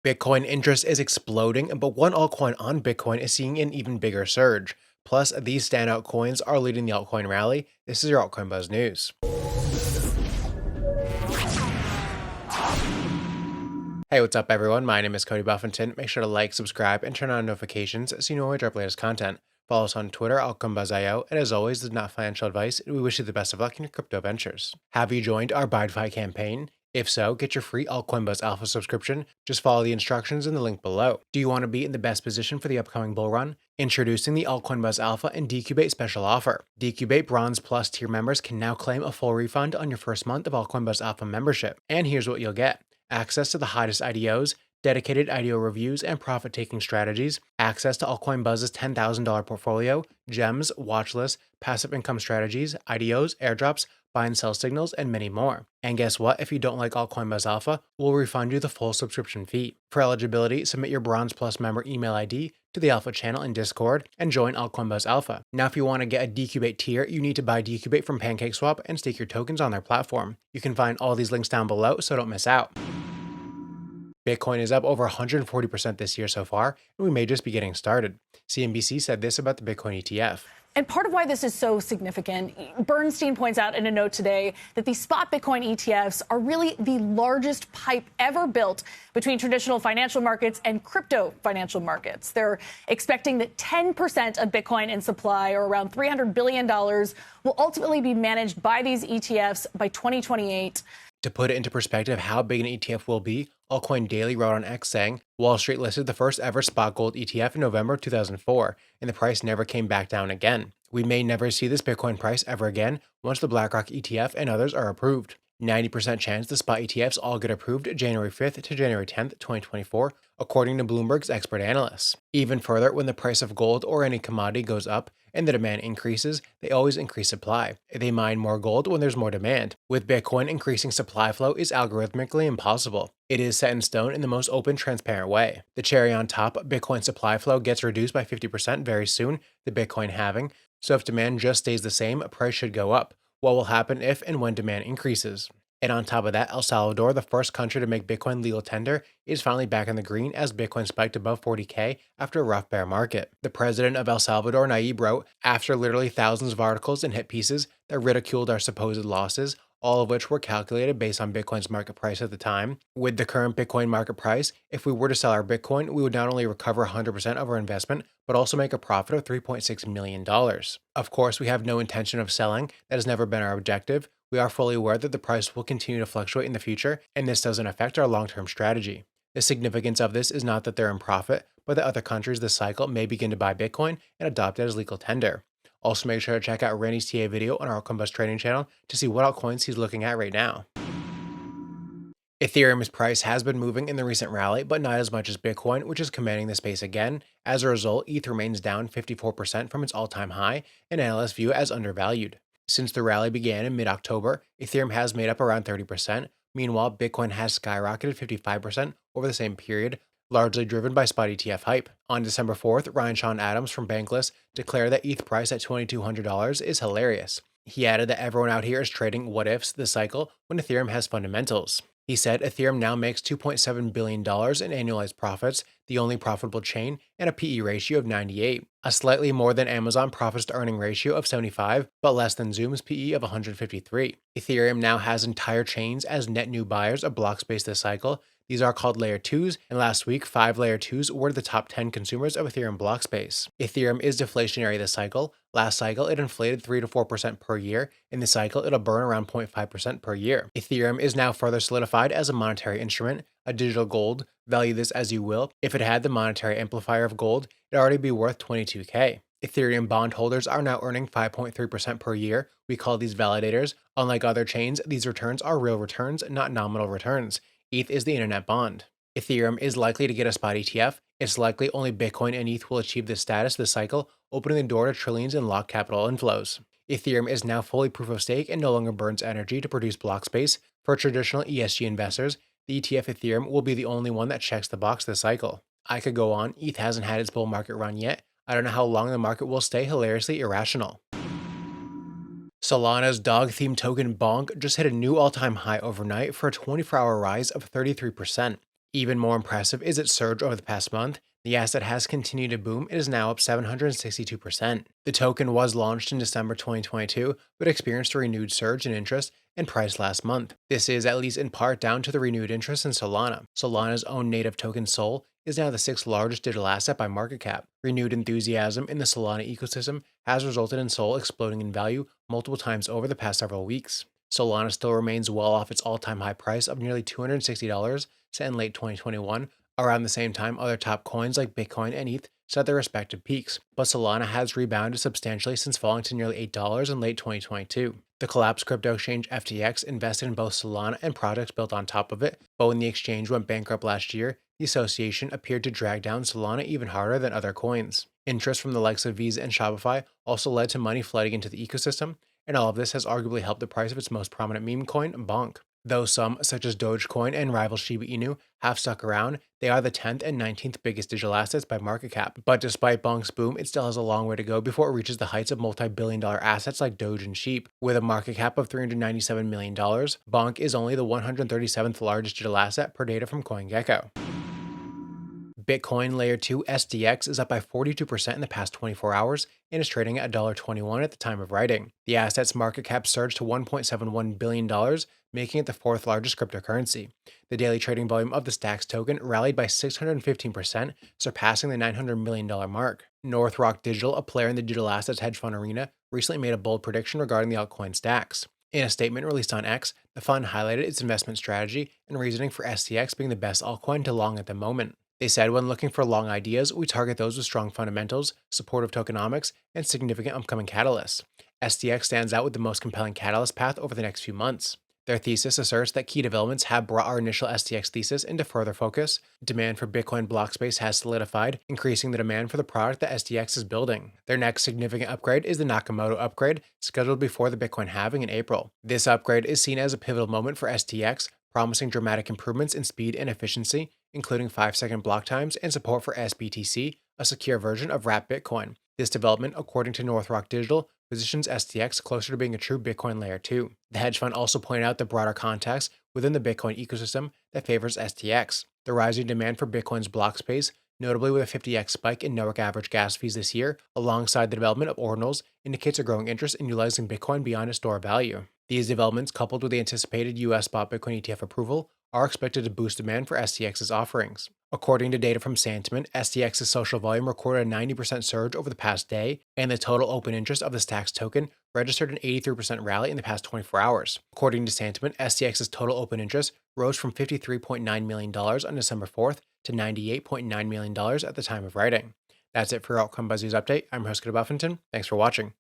Bitcoin interest is exploding, but one altcoin on Bitcoin is seeing an even bigger surge. Plus, these standout coins are leading the altcoin rally. This is your Altcoin Buzz News. Hey, what's up everyone? My name is Cody Buffington. Make sure to like, subscribe, and turn on notifications so you know when we drop latest content. Follow us on Twitter, altcoinbuzz.io, and as always, this is not financial advice, and we wish you the best of luck in your crypto ventures. Have you joined our ByDFI campaign? If so, get your free Altcoin Buzz Alpha subscription. Just follow the instructions in the link below. Do you want to be in the best position for the upcoming bull run? Introducing the Altcoin Buzz Alpha and Decubate special offer. Decubate Bronze Plus tier members can now claim a full refund on your first month of Altcoin Buzz Alpha membership. And here's what you'll get. Access to the hottest IDOs, dedicated IDO reviews and profit-taking strategies, access to Altcoin Buzz's $10,000 portfolio, gems, watchlists, passive income strategies, IDOs, airdrops, buy and sell signals, and many more. And guess what? If you don't like Altcoin Buzz Alpha, we'll refund you the full subscription fee. For eligibility, submit your Bronze Plus member email ID to the Alpha channel in Discord and join Altcoin Buzz Alpha. Now, if you want to get a Decubate tier, you need to buy Decubate from PancakeSwap and stake your tokens on their platform. You can find all these links down below, so don't miss out. Bitcoin is up over 140% this year so far, and we may just be getting started. CNBC said this about the Bitcoin ETF. And part of why this is so significant, Bernstein points out in a note today that the spot Bitcoin ETFs are really the largest pipe ever built between traditional financial markets and crypto financial markets. They're expecting that 10% of Bitcoin in supply, or around $300 billion, will ultimately be managed by these ETFs by 2028. To put it into perspective how big an ETF will be, Altcoin Daily wrote on X saying, Wall Street listed the first ever spot gold ETF in November 2004, and the price never came back down again. We may never see this Bitcoin price ever again once the BlackRock ETF and others are approved. 90% chance the spot ETFs all get approved January 5th to January 10th, 2024, according to Bloomberg's expert analysts. Even further, when the price of gold or any commodity goes up and the demand increases, they always increase supply. They mine more gold when there's more demand. With Bitcoin, increasing supply flow is algorithmically impossible. It is set in stone in the most open, transparent way. The cherry on top, Bitcoin supply flow gets reduced by 50% very soon, the Bitcoin halving. So if demand just stays the same, price should go up. What will happen if and when demand increases? And on top of that, El Salvador, the first country to make Bitcoin legal tender, is finally back in the green as Bitcoin spiked above 40K after a rough bear market. The president of El Salvador, Nayib, wrote, after literally thousands of articles and hit pieces that ridiculed our supposed losses, all of which were calculated based on Bitcoin's market price at the time. With the current Bitcoin market price, if we were to sell our Bitcoin, we would not only recover 100% of our investment, but also make a profit of $3.6 million. Of course, we have no intention of selling. That has never been our objective. We are fully aware that the price will continue to fluctuate in the future, and this doesn't affect our long-term strategy. The significance of this is not that they're in profit, but that other countries this cycle may begin to buy Bitcoin and adopt it as legal tender. Also, make sure to check out Randy's TA video on our Altcoin Buzz trading channel to see what altcoins he's looking at right now. Ethereum's price has been moving in the recent rally, but not as much as Bitcoin, which is commanding the space again. As a result, ETH remains down 54% from its all-time high, and analysts view it as undervalued. Since the rally began in mid-October, Ethereum has made up around 30%. Meanwhile, Bitcoin has skyrocketed 55% over the same period, largely driven by spot ETF hype. On December 4th, Ryan Sean Adams from Bankless declared that ETH price at $2,200 is hilarious. He added that everyone out here is trading what-ifs this cycle when Ethereum has fundamentals. He said Ethereum now makes $2.7 billion in annualized profits, the only profitable chain, and a PE ratio of 98, a slightly more than Amazon profits to earning ratio of 75, but less than Zoom's PE of 153. Ethereum now has entire chains as net new buyers of block space this cycle. These are called Layer 2s, and last week, 5 Layer 2s were the top 10 consumers of Ethereum block space. Ethereum is deflationary this cycle. Last cycle, it inflated 3 to 4% per year. In this cycle, it'll burn around 0.5% per year. Ethereum is now further solidified as a monetary instrument, a digital gold. Value this as you will. If it had the monetary amplifier of gold, it'd already be worth 22K. Ethereum bondholders are now earning 5.3% per year. We call these validators. Unlike other chains, these returns are real returns, not nominal returns. ETH is the internet bond. Ethereum is likely to get a spot ETF. It's likely only Bitcoin and ETH will achieve this status this cycle, opening the door to trillions in locked capital inflows. Ethereum is now fully proof of stake and no longer burns energy to produce block space. For traditional ESG investors, the ETF Ethereum will be the only one that checks the box this cycle. I could go on. ETH hasn't had its bull market run yet. I don't know how long the market will stay hilariously irrational. Solana's dog-themed token BONK just hit a new all-time high overnight for a 24-hour rise of 33%. Even more impressive is its surge over the past month. The asset has continued to boom and is now up 762%. The token was launched in December 2022, but experienced a renewed surge in interest and price last month. This is at least in part down to the renewed interest in Solana. Solana's own native token Sol is now the sixth largest digital asset by market cap. Renewed enthusiasm in the Solana ecosystem has resulted in Sol exploding in value multiple times over the past several weeks. Solana still remains well off its all-time high price of nearly $260 set in late 2021. Around the same time, other top coins like Bitcoin and ETH set their respective peaks, but Solana has rebounded substantially since falling to nearly $8 in late 2022. The collapsed crypto exchange FTX invested in both Solana and projects built on top of it, but when the exchange went bankrupt last year, the association appeared to drag down Solana even harder than other coins. Interest from the likes of Visa and Shopify also led to money flooding into the ecosystem, and all of this has arguably helped the price of its most prominent meme coin, BONK. Though some, such as Dogecoin and rival Shiba Inu, have stuck around, they are the 10th and 19th biggest digital assets by market cap. But despite BONK's boom, it still has a long way to go before it reaches the heights of multi-billion-dollar assets like Doge and Sheep. With a market cap of $397 million, BONK is only the 137th largest digital asset per data from CoinGecko. Bitcoin Layer 2 STX is up by 42% in the past 24 hours and is trading at $1.21 at the time of writing. The asset's market cap surged to $1.71 billion, making it the fourth largest cryptocurrency. The daily trading volume of the STAX token rallied by 615%, surpassing the $900 million mark. North Rock Digital, a player in the digital assets hedge fund arena, recently made a bold prediction regarding the altcoin STAX. In a statement released on X, the fund highlighted its investment strategy and reasoning for STX being the best altcoin to long at the moment. They said, when looking for long ideas, we target those with strong fundamentals, supportive tokenomics, and significant upcoming catalysts. STX stands out with the most compelling catalyst path over the next few months. Their thesis asserts that key developments have brought our initial STX thesis into further focus. Demand for Bitcoin block space has solidified, increasing the demand for the product that STX is building. Their next significant upgrade is the Nakamoto upgrade, scheduled before the Bitcoin halving in April. This upgrade is seen as a pivotal moment for STX, promising dramatic improvements in speed and efficiency, including 5-second block times and support for SBTC, a secure version of wrapped Bitcoin. This development, according to North Rock Digital, positions STX closer to being a true Bitcoin Layer 2. The hedge fund also pointed out the broader context within the Bitcoin ecosystem that favors STX. The rising demand for Bitcoin's block space, notably with a 50x spike in network average gas fees this year, alongside the development of ordinals, indicates a growing interest in utilizing Bitcoin beyond its store value. These developments, coupled with the anticipated US spot Bitcoin ETF approval, are expected to boost demand for STX's offerings. According to data from Santiment, STX's social volume recorded a 90% surge over the past day, and the total open interest of the STAX token registered an 83% rally in the past 24 hours. According to Santiment, STX's total open interest rose from $53.9 million on December 4th to $98.9 million at the time of writing. That's it for your Altcoin Buzz Update. I'm your host, Buffington. Thanks for watching.